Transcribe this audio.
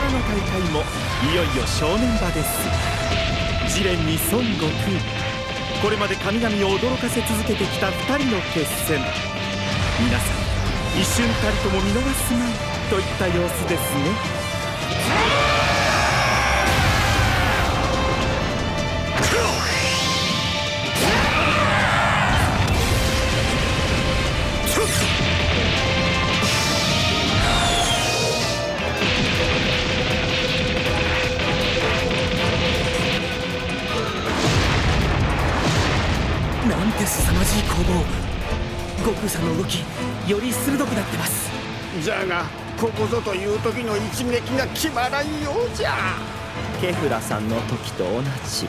からの大会もいよいよ正念場です。試練に孫悟空、これまで神々を驚かせ続けてきた2人の決戦、皆さん一瞬たりとも見逃すまいといった様子ですね。なんて凄まじい攻防。悟空さんの動きより鋭くなってます。じゃがここぞという時の一撃が決まらんようじゃ。ケフラさんの時と同じ